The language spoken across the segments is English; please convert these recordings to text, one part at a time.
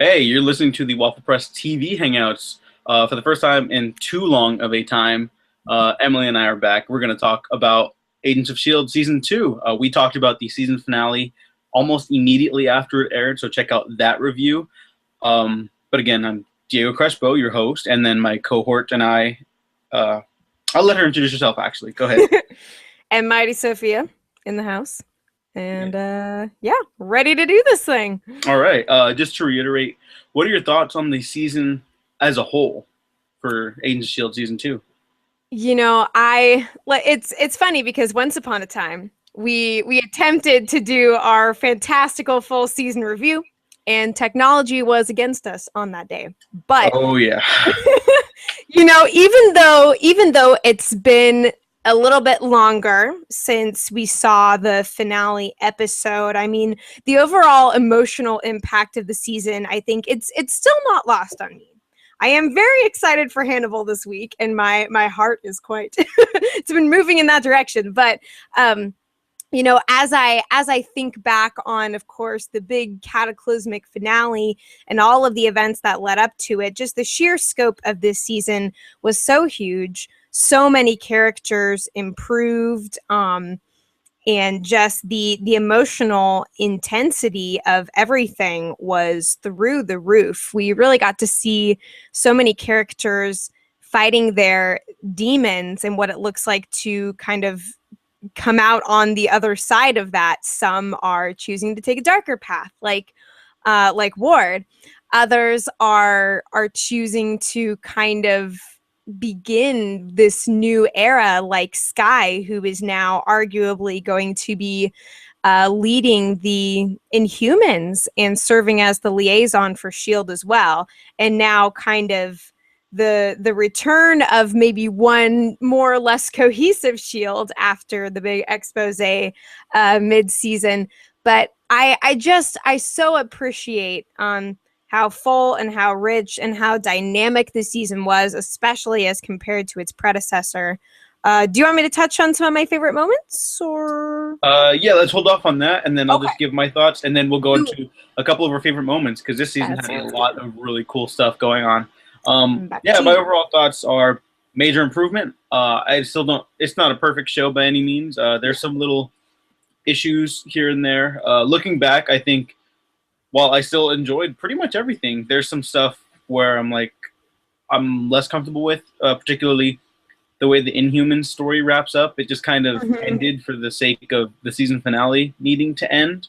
Hey, you're listening to the Waffle Press TV Hangouts. For the first time in too long of a time, Emily and I are back. We're going to talk about Agents of S.H.I.E.L.D. Season 2. We talked about the season finale almost immediately after it aired, so check out that review. But again, I'm Diego Crespo, your host, and then my cohort and I, I'll let her introduce herself, actually. Go ahead. And Mighty Sophia in the house. And ready to do this thing. All right. Just to reiterate, what are your thoughts on the season as a whole for Agents of S.H.I.E.L.D. Season 2? You know, it's funny because once upon a time we attempted to do our fantastical full season review, and technology was against us on that day. But Oh, yeah. even though it's been a little bit longer since we saw the finale episode, I mean, the overall emotional impact of the season, I think it's still not lost on me. I am very excited for Hannibal this week, and my heart is quite it's been moving in that direction. But as I think back on, of course, the big cataclysmic finale and all of the events that led up to it, just the sheer scope of this season was so huge. So many characters improved, and just the emotional intensity of everything was through the roof. We really got to see so many characters fighting their demons and what it looks like to kind of come out on the other side of that. Some are choosing to take a darker path, like Ward. Others are choosing to kind of begin this new era, like Skye, who is now arguably going to be leading the Inhumans and serving as the liaison for S.H.I.E.L.D. as well. And now kind of the return of maybe one more or less cohesive S.H.I.E.L.D. after the big expose mid-season. But I so appreciate how full and how rich and how dynamic this season was, especially as compared to its predecessor. Do you want me to touch on some of my favorite moments, or? Yeah, let's hold off on that, and then I'll Okay. just give my thoughts, and then we'll go into a couple of our favorite moments, because this season That had a sounds lot good. of really cool stuff going on. Back Yeah, to my you. overall thoughts are major improvement. I still don't, it's not a perfect show by any means. There's some little issues here and there. Looking back, I think while I still enjoyed pretty much everything, there's some stuff where I'm less comfortable with, particularly the way the Inhumans story wraps up. It just kind of Mhm. ended for the sake of the season finale needing to end.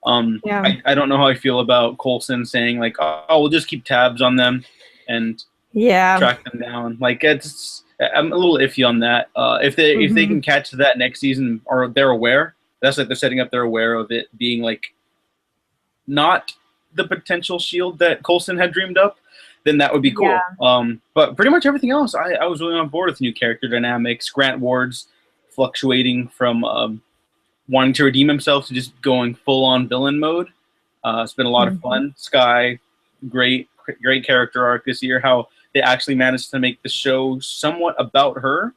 Yeah. I don't know how I feel about Coulson saying like, "Oh, we'll just keep tabs on them and Yeah. track them down." Like, I'm a little iffy on that. If they Mhm. can catch that next season, or they're aware, that's like they're setting up. They're aware of it being like not the potential S.H.I.E.L.D. that Coulson had dreamed up, then that would be Yeah. cool. But pretty much everything else, I was really on board with new character dynamics. Grant Ward's fluctuating from wanting to redeem himself to just going full on villain mode. It's been a lot of Mhm. fun. Skye, great character arc this year. How they actually managed to make the show somewhat about her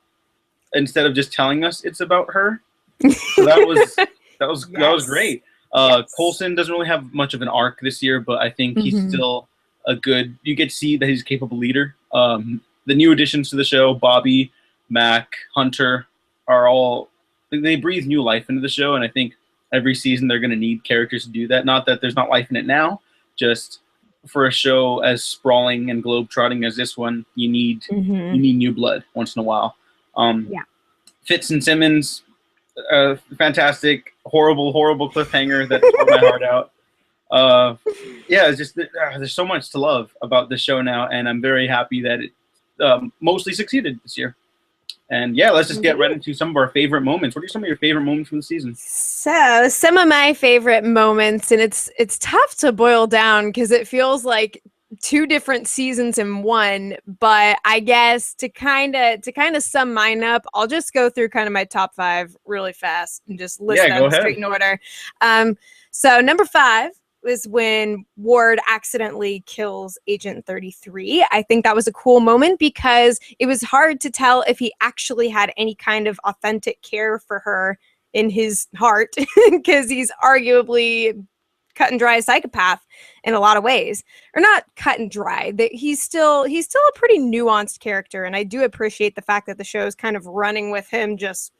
instead of just telling us it's about her. So that was Yes. great. Yes. Coulson doesn't really have much of an arc this year, but I think he's Mhm. still a good. You get to see that he's a capable leader. The new additions to the show, Bobby, Mac, Hunter, are all they breathe new life into the show, and I think every season they're going to need characters to do that. Not that there's not life in it now, just for a show as sprawling and globetrotting as this one, you Mhm. need new blood once in a while. Um, Yeah. Fitz and Simmons, fantastic, horrible cliffhanger that tore my heart out. Yeah, it's just there's so much to love about this show now, and I'm very happy that it mostly succeeded this year. And yeah, let's just get right Indeed. into some of our favorite moments. What are some of your favorite moments from the season? So some of my favorite moments, and it's tough to boil down because it feels like two different seasons in one. But I guess to kind of sum mine up, I'll just go through kind of my top five really fast and just list Yeah, go them straight ahead. in order. So number five was when Ward accidentally kills Agent 33. I think that was a cool moment because it was hard to tell if he actually had any kind of authentic care for her in his heart, because he's arguably cut and dry psychopath in a lot of ways, or not cut and dry. That he's still a pretty nuanced character, and I do appreciate the fact that the show is kind of running with him just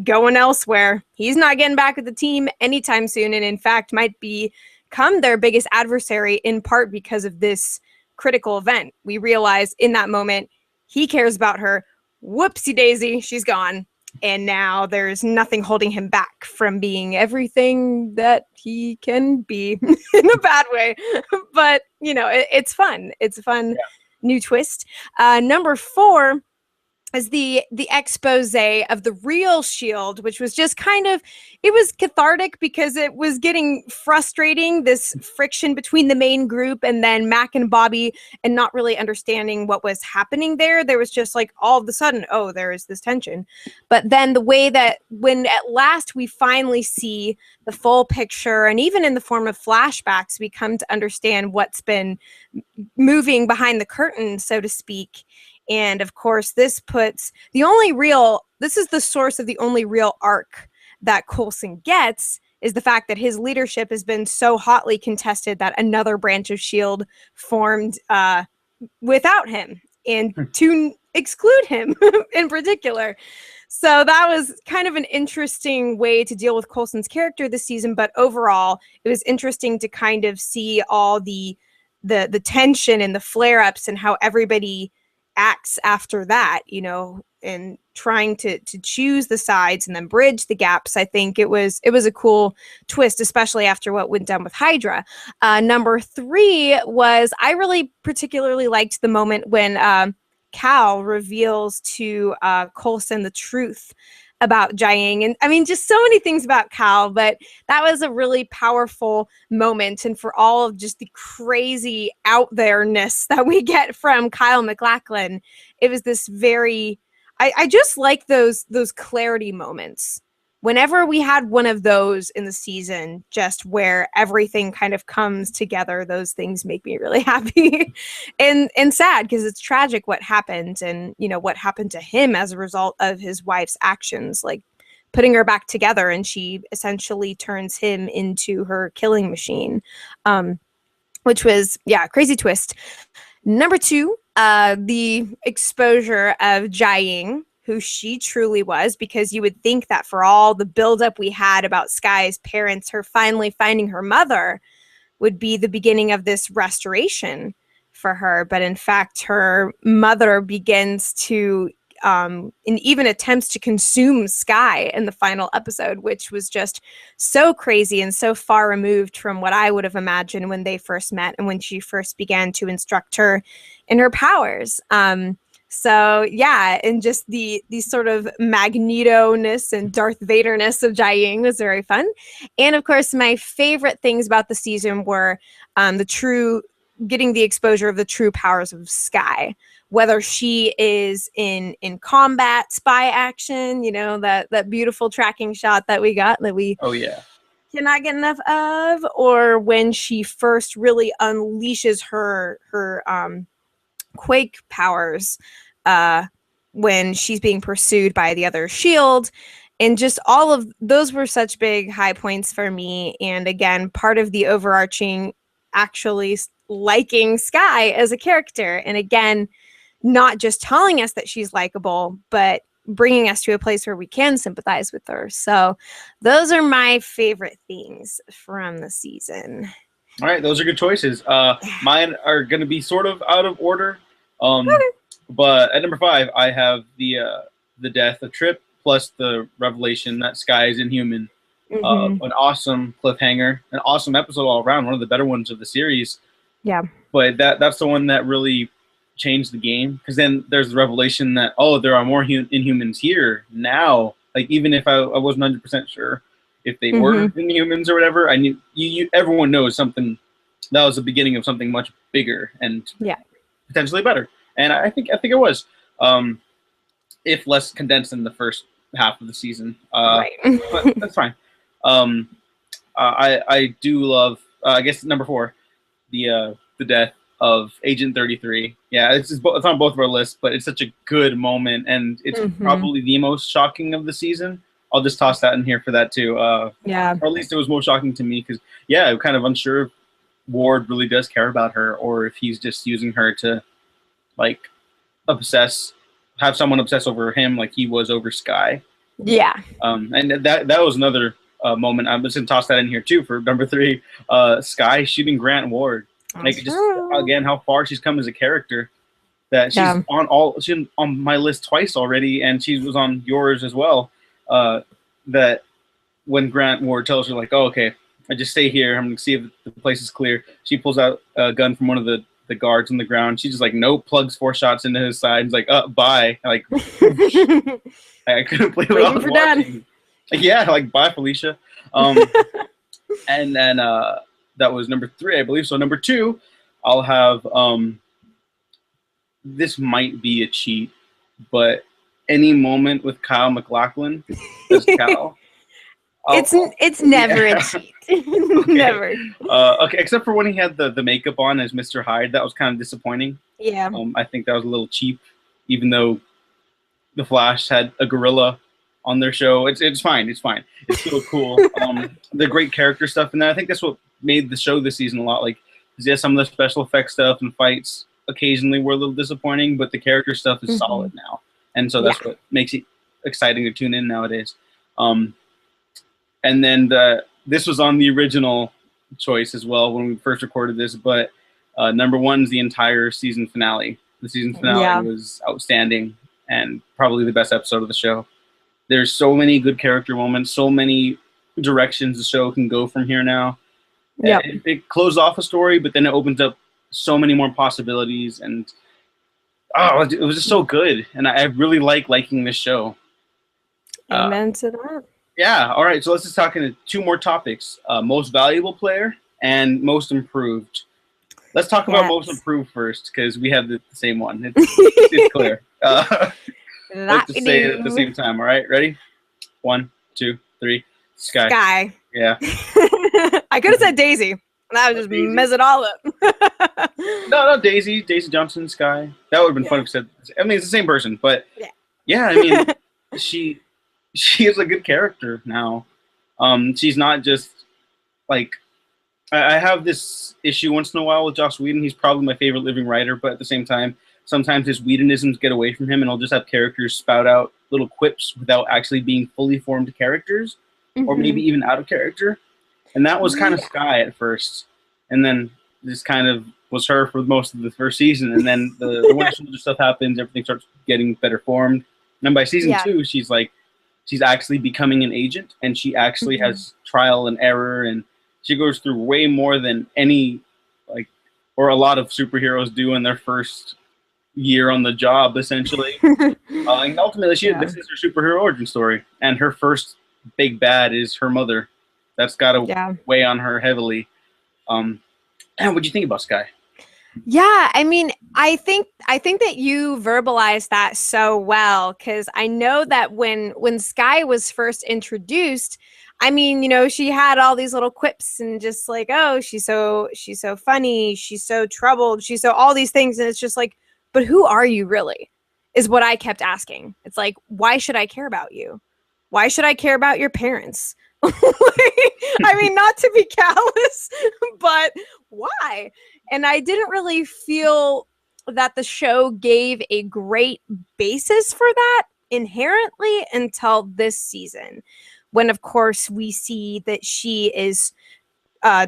going elsewhere. He's not getting back with the team anytime soon, and in fact might become their biggest adversary, in part because of this critical event. We realize in that moment he cares about her. Whoopsie daisy, she's gone. And now there's nothing holding him back from being everything that he can be in a bad way. But, it's fun. It's a fun new twist. Number 4 is the expose of the real S.H.I.E.L.D, which was just it was cathartic because it was getting frustrating, this friction between the main group and then Mac and Bobby, and not really understanding what was happening there. There was just like all of a sudden, oh, there is this tension. But then the way that when at last we finally see the full picture, and even in the form of flashbacks, we come to understand what's been moving behind the curtain, so to speak. And of course, this is the source of the only real arc that Coulson gets, is the fact that his leadership has been so hotly contested that another branch of S.H.I.E.L.D formed without him, and to exclude him in particular. So that was kind of an interesting way to deal with Coulson's character this season. But overall, it was interesting to kind of see all the tension and the flare-ups and how everybody acts after that, and trying to choose the sides and then bridge the gaps. I think it was a cool twist, especially after what went down with Hydra. Number 3 was, I really particularly liked the moment when Cal reveals to Coulson the truth about Jiaying. And I mean, just so many things about Cal, but that was a really powerful moment. And for all of just the crazy out there-ness that we get from Kyle MacLachlan, it was this very, I just like those clarity moments. Whenever we had one of those in the season, just where everything kind of comes together, those things make me really happy and sad, because it's tragic what happened, and what happened to him as a result of his wife's actions, like putting her back together, and she essentially turns him into her killing machine, which was a crazy twist. Number 2, the exposure of Jiaying, who she truly was, because you would think that for all the buildup we had about Sky's parents, her finally finding her mother would be the beginning of this restoration for her. But in fact, her mother begins to, and even attempts to consume Sky in the final episode, which was just so crazy and so far removed from what I would have imagined when they first met and when she first began to instruct her in her powers. So yeah, and just the sort of Magneto-ness and Darth Vader-ness of Jiaying was very fun. And of course, my favorite things about the season were getting the exposure of the true powers of Sky, whether she is in combat, spy action, that beautiful tracking shot that we got that we cannot get enough of, or when she first really unleashes her Quake powers when she's being pursued by the other S.H.I.E.L.D. And just all of those were such big high points for me. And again, part of the overarching actually liking Sky as a character. And again, not just telling us that she's likable, but bringing us to a place where we can sympathize with her. So those are my favorite things from the season. All right, those are good choices. Mine are going to be sort of out of order. But at number 5, I have the death of Trip, plus the revelation that Sky is inhuman. An awesome cliffhanger, an awesome episode all around, one of the better ones of the series. Yeah. But that's the one that really changed the game, because then there's the revelation that, oh, there are more Inhumans here now. Like, even if I wasn't 100% sure if they were Inhumans or whatever, I knew everyone knows something that was the beginning of something much bigger and potentially better. And I think it was, if less condensed than the first half of the season. Right. But that's fine. I do love, I guess, number 4, the death of Agent 33. Yeah, it's on both of our lists, but it's such a good moment, and it's probably the most shocking of the season. I'll just toss that in here for that too. Yeah. Or at least it was more shocking to me because, yeah, I'm kind of unsure if Ward really does care about her or if he's just using her to, like, have someone obsess over him like he was over Sky. Yeah. And that was another moment. I'm just gonna toss that in here too for number 3. Sky shooting Grant Ward. Like, just again how far she's come as a character. That she's she's on my list twice already, and she was on yours as well. That when Grant Ward tells her like, "Oh, okay, I just stay here. I'm gonna see if the place is clear." She pulls out a gun from one of the guards on the ground. She's just like, nope, plugs 4 shots into his side. He's like, bye. Like, I couldn't believe what I was watching. Yeah, like, bye, Felicia. And then that was number 3, I believe. So number 2, I'll have this might be a cheat, but any moment with Kyle MacLachlan as Cal. It's never a cheat. Okay. Never. Okay, except for when he had the makeup on as Mr. Hyde. That was kind of disappointing. Yeah. I think that was a little cheap, even though the Flash had a gorilla on their show. It's fine. It's fine. It's still cool. The great character stuff, and I think that's what made the show this season a lot. Like, yeah, some of the special effects stuff and fights occasionally were a little disappointing, but the character stuff is solid now, and so that's what makes it exciting to tune in nowadays. And then this was on the original choice as well when we first recorded this, but number 1 is the entire season finale. The season finale was outstanding and probably the best episode of the show. There's so many good character moments, so many directions the show can go from here now. Yeah, it closed off a story, but then it opens up so many more possibilities, and it was just so good. And I really liking this show. Amen to that. Yeah, all right, so let's just talk into 2 more topics. Most valuable player and most improved. Let's talk about most improved first, because we have the same one. It's clear. Let's just say it at the same time, all right? Ready? 1, 2, 3. Sky. Yeah. I could have said Daisy. That would just mess it all up. No, Daisy Johnson, Sky. That would have been fun if I said, I mean, it's the same person, but yeah, I mean, she is a good character now. She's not just like, I have this issue once in a while with Joss Whedon. He's probably my favorite living writer, but at the same time, sometimes his Whedonisms get away from him, and he'll just have characters spout out little quips without actually being fully formed characters, or maybe even out of character. And that was kind of Sky at first, and then this kind of was her for most of the first season, and then the Winter Soldier stuff happens, everything starts getting better formed, and then by season 2, she's actually becoming an agent, and she actually has trial and error, and she goes through way more than any, or a lot of superheroes do in their first year on the job, essentially. And ultimately, this is her superhero origin story, and her first big bad is her mother. That's got to weigh on her heavily. And what do you think about Sky? Yeah, I mean, I think that you verbalized that so well, because I know that when Sky was first introduced, I mean, you know, she had all these little quips and just like, oh, she's so funny, she's so troubled, she's so all these things, and it's just like, but who are you really? Is what I kept asking. It's like, why should I care about you? Why should I care about your parents? I mean, not to be callous, but why? And I didn't really feel that the show gave a great basis for that inherently until this season, when, of course, we see that she is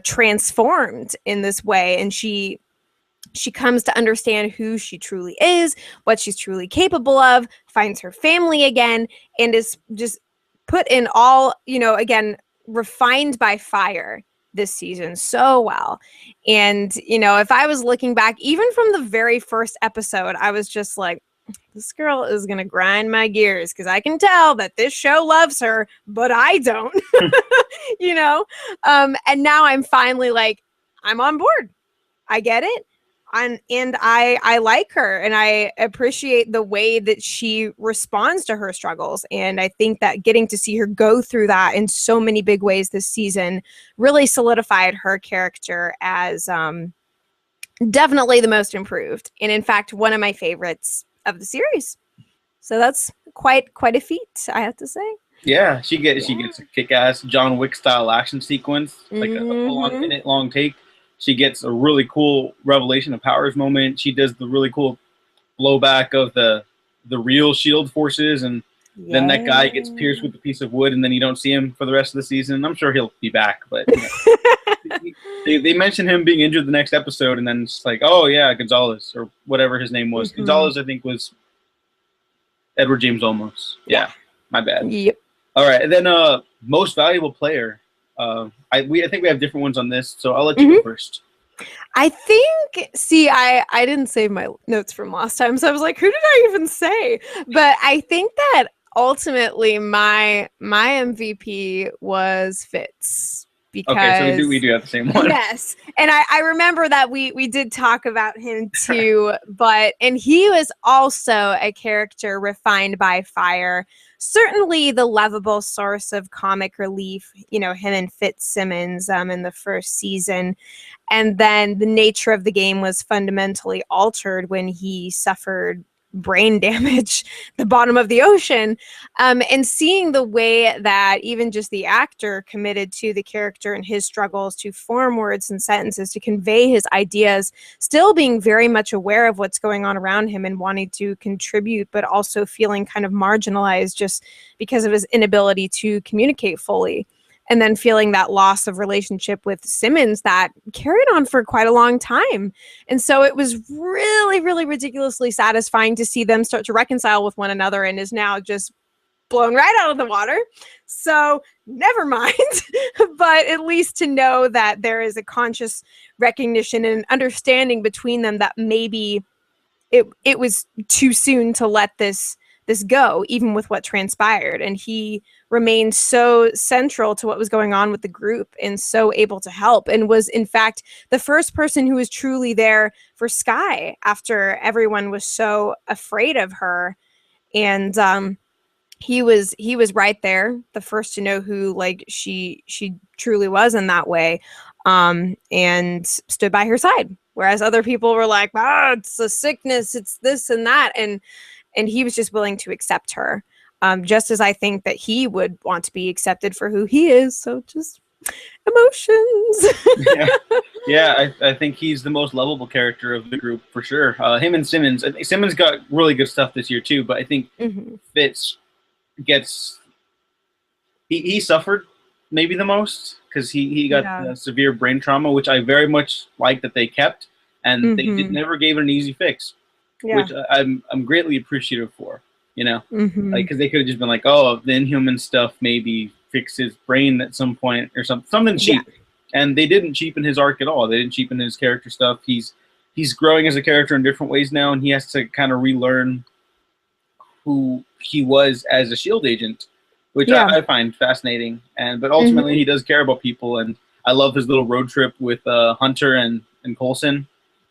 transformed in this way, and she comes to understand who she truly is, what she's truly capable of, finds her family again, and is just put in all, you know, again, refined by fire this season so well. And, you know, if I was looking back, even from the very first episode, I was just like, this girl is going to grind my gears, because I can tell that this show loves her, but I don't, you know? And now I'm finally like, I'm on board. I get it. And I like her, and I appreciate the way that she responds to her struggles. And I think that getting to see her go through that in so many big ways this season really solidified her character as definitely the most improved, and in fact, one of my favorites of the series. So that's quite a feat, I have to say. Yeah, she Yeah. gets a kick-ass John Wick style action sequence, like a full-on minute long take. She gets a really cool revelation of powers moment. She does the really cool blowback of the real Shield forces, and then that guy gets pierced with a piece of wood, and then you don't see him for the rest of the season. I'm sure he'll be back, but they mention him being injured the next episode, and then it's like, oh yeah, Gonzalez or whatever his name was. Gonzalez, I think, was Edward James Olmos. Yeah, my bad. Yep. All right, and then most valuable player. I think we have different ones on this, so I'll let you go first. I think, see, I didn't save my notes from last time, so I was like, who did I even say? But I think that ultimately my MVP was Fitz. Because, okay, so we do have the same one. Yes, and I remember that we did talk about him too, and he was also a character refined by fire. Certainly the lovable source of comic relief, him and Fitzsimmons in the first season. And then the nature of the game was fundamentally altered when he suffered brain damage the bottom of the ocean, and seeing the way that even just the actor committed to the character and his struggles to form words and sentences to convey his ideas, still being very much aware of what's going on around him and wanting to contribute, but also feeling kind of marginalized just because of his inability to communicate fully. And then feeling that loss of relationship with Simmons that carried on for quite a long time. And so it was really, really ridiculously satisfying to see them start to reconcile with one another, and is now just blown right out of the water. So never mind. But at least to know that there is a conscious recognition and understanding between them that maybe it was too soon to let this go, even with what transpired. And he remained so central to what was going on with the group and so able to help, and was in fact the first person who was truly there for Sky after everyone was so afraid of her. And he was right there, the first to know who she truly was in that way, and stood by her side, whereas other people were like, it's a sickness, it's this and that, and he was just willing to accept her, just as I think that he would want to be accepted for who he is. So just emotions. I think he's the most lovable character of the group for sure. Him and Simmons. I think Simmons got really good stuff this year too, but I think Fitz gets he suffered maybe the most because he got severe brain trauma, which I very much like that they kept, and they never gave it an easy fix. Which I'm greatly appreciative for, like, because they could have just been like, oh, the Inhuman stuff maybe fix his brain at some point or something cheap, and they didn't cheapen his arc at all. They didn't cheapen his character stuff. He's growing as a character in different ways now, and he has to kind of relearn who he was as a S.H.I.E.L.D. agent, which I find fascinating. But ultimately, he does care about people, and I love his little road trip with Hunter and Coulson.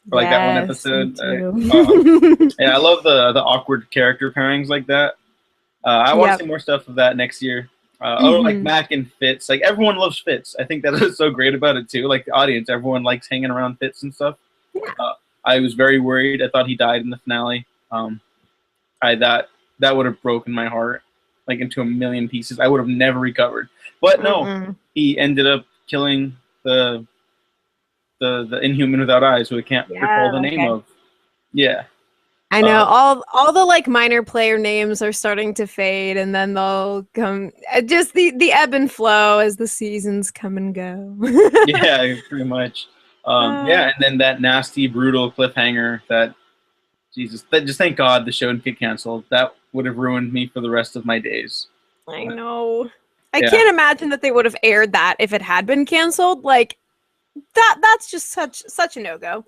For like that one episode. I love the awkward character pairings like that. I want to see more stuff of that next year. Like Mac and Fitz. Like, everyone loves Fitz. I think that is so great about it too. Like, the audience, everyone likes hanging around Fitz and stuff. I was very worried. I thought he died in the finale. That would have broken my heart like into a million pieces. I would have never recovered. But no, he ended up killing the Inhuman without eyes, who I can't recall the name of. Yeah. I know all the like minor player names are starting to fade, and then they'll come just the ebb and flow as the seasons come and go. Yeah, pretty much. And then that nasty, brutal cliffhanger that just thank God the show didn't get canceled. That would have ruined me for the rest of my days. I know. I can't imagine that they would have aired that if it had been canceled. Like, that's just such a no-go.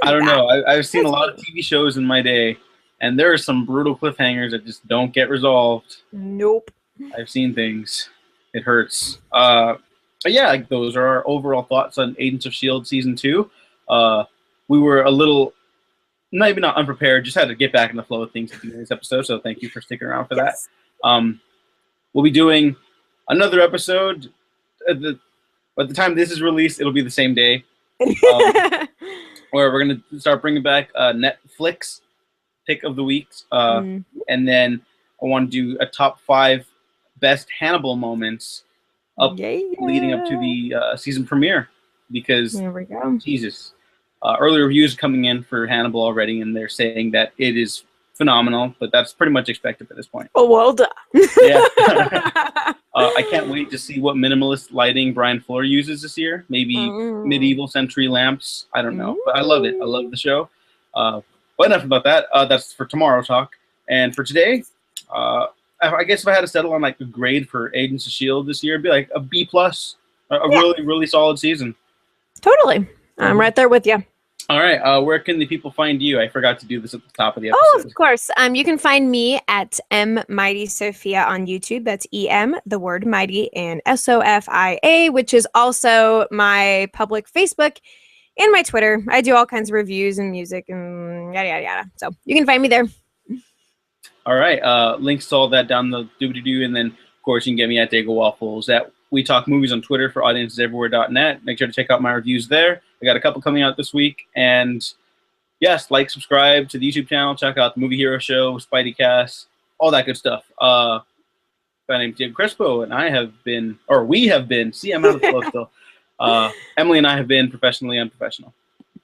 I don't know. I've seen a lot of TV shows in my day, and there are some brutal cliffhangers that just don't get resolved. Nope. I've seen things. It hurts. But yeah, like, those are our overall thoughts on Agents of S.H.I.E.L.D. Season 2. We were a little, maybe not unprepared, just had to get back in the flow of things in this episode, so thank you for sticking around for that. We'll be doing another episode. By the time this is released, it'll be the same day. Where we're going to start bringing back Netflix pick of the week. And then I want to do a top 5 best Hannibal moments up Yeah. leading up to the season premiere, because There we go. Jesus, early reviews coming in for Hannibal already, and they're saying that it is phenomenal, but that's pretty much expected at this point. Oh, well done. Yeah. I can't wait to see what minimalist lighting Brian Fuller uses this year. Maybe medieval century lamps. I don't know, but I love it. I love the show. But enough about that. That's for tomorrow talk. And for today, I guess if I had to settle on like a grade for Agents of S.H.I.E.L.D. this year, it'd be like a B plus. A really, really solid season. Totally. I'm right there with you. All right. Where can the people find you? I forgot to do this at the top of the episode. Oh, of course. You can find me at M Mighty Sophia on YouTube. That's EM, the word mighty, and SOFIA, which is also my public Facebook and my Twitter. I do all kinds of reviews and music and yada, yada, yada. So you can find me there. All right. Links to all that down the doobie-doo. And then, of course, you can get me at Dago Waffles. At We Talk Movies on Twitter for audienceseverywhere.net. Make sure to check out my reviews there. I got a couple coming out this week. And yes, like, subscribe to the YouTube channel. Check out the Movie Hero Show, Spidey Cast, all that good stuff. My name's Dave Crespo, and we have been, see, I'm out of the flow still. Emily and I have been Professionally Unprofessional.